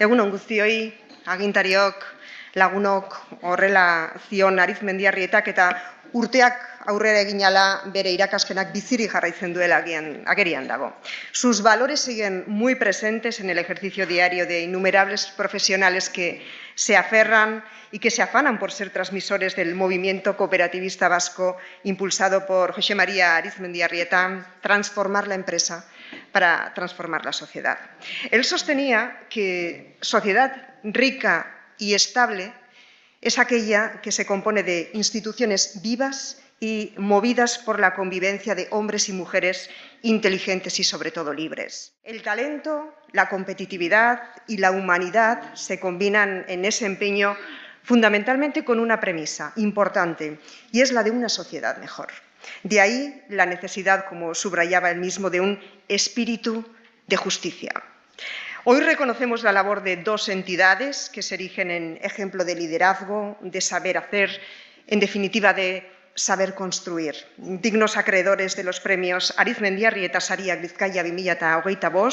Egun on guztioi, agintariok, lagunok horrela zion Arizmendiarrietak eta urteak aurrera egin ala bere irakaspenak bizirik jarraitzen duela agerian dago. Sus valores siguen muy presentes en el ejercicio diario de innumerables profesionales que se aferran y que se afanan por ser transmisores del movimiento cooperativista vasco impulsado por José María Arizmendiarrieta, transformar la empresa para transformar la sociedad. Él sostenía que sociedad rica y estable es aquella que se compone de instituciones vivas y movidas por la convivencia de hombres y mujeres inteligentes y sobre todo libres. El talento, la competitividad y la humanidad se combinan en ese empeño fundamentalmente con una premisa importante y es la de una sociedad mejor. De ahí la necesidad, como subrayaba él mismo, de un espíritu de justicia. Hoy reconocemos la labor de dos entidades que se erigen en ejemplo de liderazgo, de saber hacer, en definitiva de saber construir. Dignos acreedores de los premios Arizmendiarrieta Sariak Bizkaia 2025,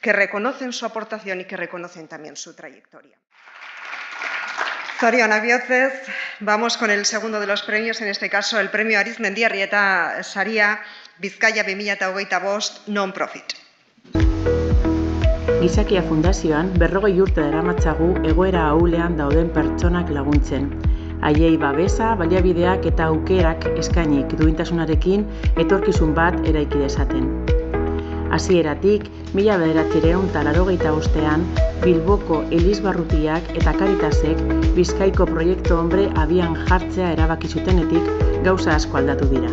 que reconocen su aportación y que reconocen también su trayectoria. Zorionak bihotez, vamos con el segundo de los premios, en este caso el premio Arizmendiarrieta Saria Bizkaia 2025 Non-Profit. Gizakia Fundazioan 40 urte daramatzagu egoera ahulean dauden pertsonak laguntzen. Haiei babesa, baliabideak eta aukerak eskainik duintasunarekin etorkizun bat eraiki dezaten. Hasieratik, 1985ean Bilboko Elizbarrutiak eta Caritasek Bizkaiko proiektu hombre abian jartzea erabaki zutenetik gauza asko aldatu dira.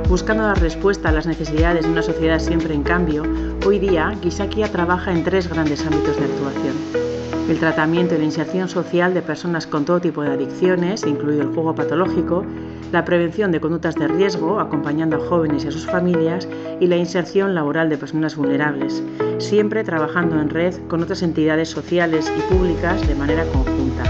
Buscando dar respuesta a las necesidades de una sociedad siempre en cambio, hoy día Gizakia trabaja en 3 grandes ámbitos de actuación. El tratamiento y la inserción social de personas con todo tipo de adicciones, incluido el juego patológico, la prevención de conductas de riesgo, acompañando a jóvenes y a sus familias, y la inserción laboral de personas vulnerables, siempre trabajando en red con otras entidades sociales y públicas de manera conjunta.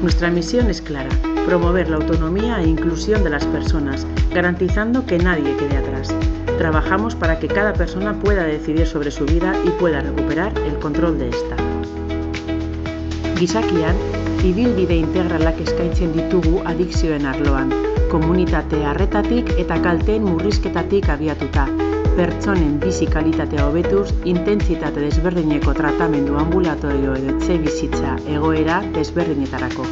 Nuestra misión es clara: promover la autonomía e inclusión de las personas, garantizando que nadie quede atrás. Trabajamos para que cada persona pueda decidir sobre su vida y pueda recuperar el control de esta. Gizakian, ibilbide integralak eskaintzen ditugu adikzioen arloan, komunitate arretatik eta kalteen murrizketatik abiatuta, pertsonen bizi kalitatea hobetuz, intentsitate desberdineko tratamendu ambulatorio edo etxebizitza egoera desberdinetarako.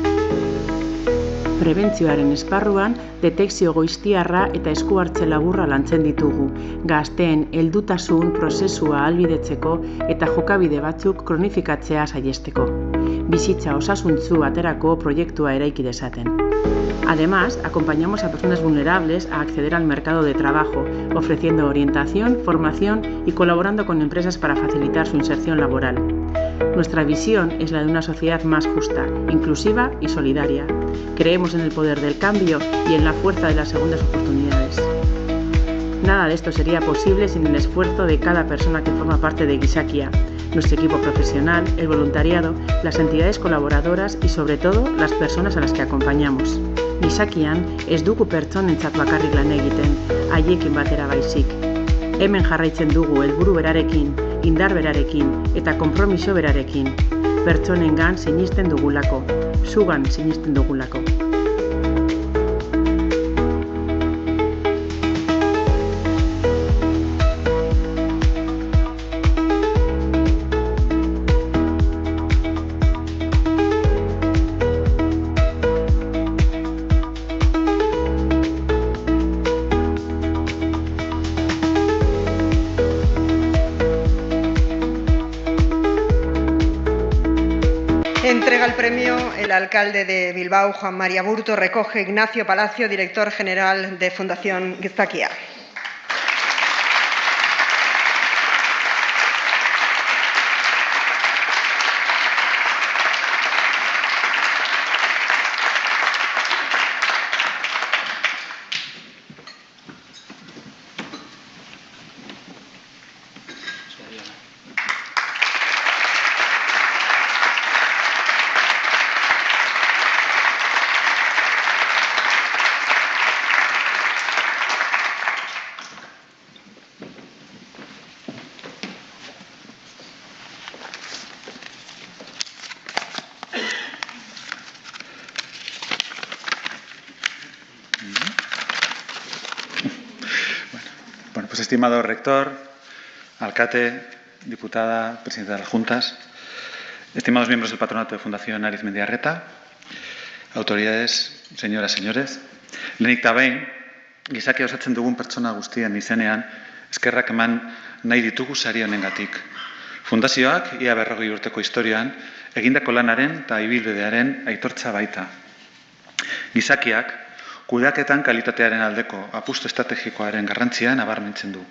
Prebentzioaren esparruan, detekzio goiztiarra eta esku hartze laburra lantzen ditugu, gazteen heldutasun prozesua ahalbidetzeko eta jokabide batzuk kronifikatzea saihesteko. Bizitza osasuntsu baterako proiektua eraiki dezaten. Además, acompañamos a personas vulnerables a acceder al mercado de trabajo, ofreciendo orientación, formación y colaborando con empresas para facilitar su inserción laboral. Nuestra visión es la de una sociedad más justa, inclusiva y solidaria. Creemos en el poder del cambio y en la fuerza de las segundas oportunidades. Nada de esto sería posible sin el esfuerzo de cada persona que forma parte de Gizakia, nuestro equipo profesional, el voluntariado, las entidades colaboradoras y sobre todo las personas a las que acompañamos. Gizakian ez dugu pertsonentzat bakarrik lan egiten, haiekin batera baizik. Hemen jarraitzen dugu helburu berarekin, indar berarekin eta konpromiso berarekin. Pertsonengan sinisten dugulako, zugan sinisten dugulako. Entrega el premio el alcalde de Bilbao, Juan María Burto. Recoge Ignacio Palacio, director general de Fundación Gizakia. Pues estimado rector, alcalde, diputada, presidenta de las juntas, estimados miembros del patronato de Fundación Arizmendiarreta, autoridades, señoras, señores, lehenik eta behin, gizakia osatzen dugun pertsona guztien izenean, eskerrak eman nahi ditugu sari honengatik. Fundazioak, ia 40 urteko historian, egindako lanaren eta ibilbidearen aitortza baita. Gizakiak, kudeaketan kalitatearen aldeko apustu estrategikoaren garrantzia nabarmentzen du.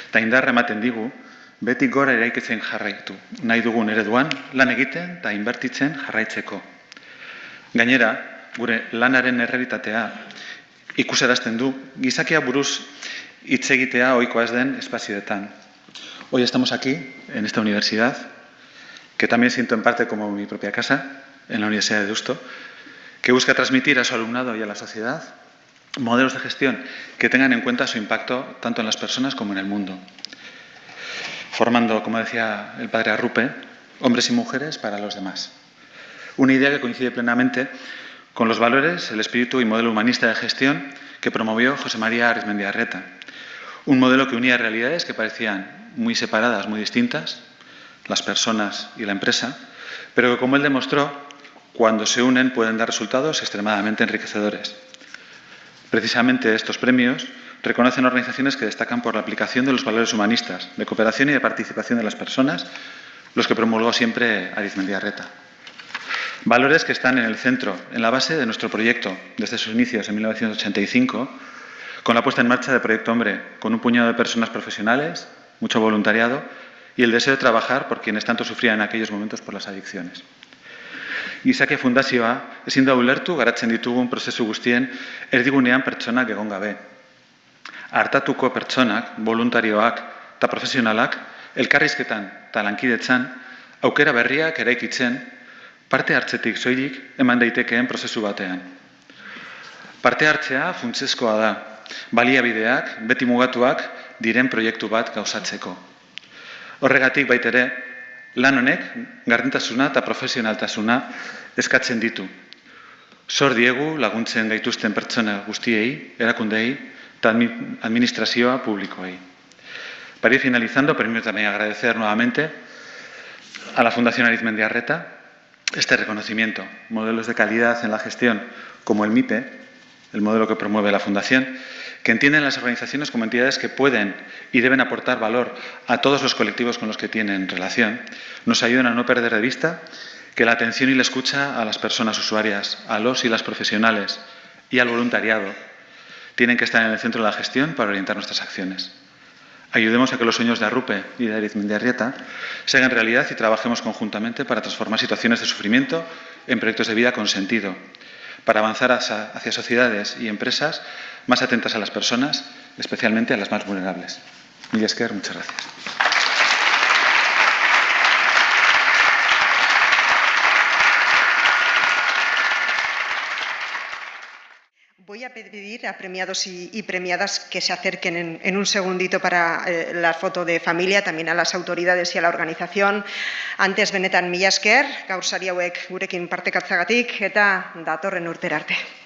Eta indar ematen digu, beti gora eraikitzen jarraitu, nahi dugun ereduan lan egiten eta inbertitzen jarraitzeko. Gainera, gure lanaren errealitatea ikusarazten du, gizakia buruz hitz egitea ohikoa ez den espazioetan. Hoy estamos aquí, en esta universidad, que también siento en parte como mi propia casa, en la Universidad de Deusto, que busca transmitir a su alumnado y a la sociedad modelos de gestión que tengan en cuenta su impacto tanto en las personas como en el mundo. Formando, como decía el padre Arrupe, hombres y mujeres para los demás. Una idea que coincide plenamente con los valores, el espíritu y modelo humanista de gestión que promovió José María Arizmendiarreta. Un modelo que unía realidades que parecían muy separadas, muy distintas, las personas y la empresa, pero que, como él demostró, cuando se unen pueden dar resultados extremadamente enriquecedores. Precisamente estos premios reconocen organizaciones que destacan por la aplicación de los valores humanistas, de cooperación y de participación de las personas, los que promulgó siempre Arizmendiarreta. Valores que están en el centro, en la base de nuestro proyecto, desde sus inicios en 1985, con la puesta en marcha de Proyecto Hombre, con un puñado de personas profesionales, mucho voluntariado y el deseo de trabajar por quienes tanto sufrían en aquellos momentos por las adicciones. Gizakia Fundazioa ezin da ulertu garatzen ditugun prozesu guztien erdigunean pertsonak egon gabe. Hartatuko pertsonak, voluntarioak eta profesionalak elkarrizketan eta lankidetzan aukera berriak eraikitzen parte hartzetik soilik eman daitekeen prozesu batean. Parte hartzea funtsezkoa da, baliabideak beti mugatuak diren proiektu bat gauzatzeko. Horregatik baitere, lan honek gardentasuna eta profesionaltasuna eskatzen ditu. Zor diegu laguntzen gaituzten pertsona guztiei, erakundei eta administrazioa publikoei. Para ir finalizando, permítanme agradecer nuevamente a la Fundación Arizmendiarreta este reconocimiento, modelos de calidad en la gestión como el MIPE, el modelo que promueve la Fundación, que entienden las organizaciones como entidades que pueden y deben aportar valor a todos los colectivos con los que tienen relación, nos ayudan a no perder de vista que la atención y la escucha a las personas usuarias, a los y las profesionales y al voluntariado tienen que estar en el centro de la gestión para orientar nuestras acciones. Ayudemos a que los sueños de Arrupe y de Arizmendiarreta se hagan realidad y trabajemos conjuntamente para transformar situaciones de sufrimiento en proyectos de vida con sentido, para avanzar hacia sociedades y empresas más atentas a las personas, especialmente a las más vulnerables. Mila esker, muchas gracias. Voy a pedir a premiados y premiadas que se acerquen en un segundito para la foto de familia, también a las autoridades y a la organización. Antes, benetan mila esker, gaur sari hauek gurekin partekatzeagatik eta datorren urtera arte.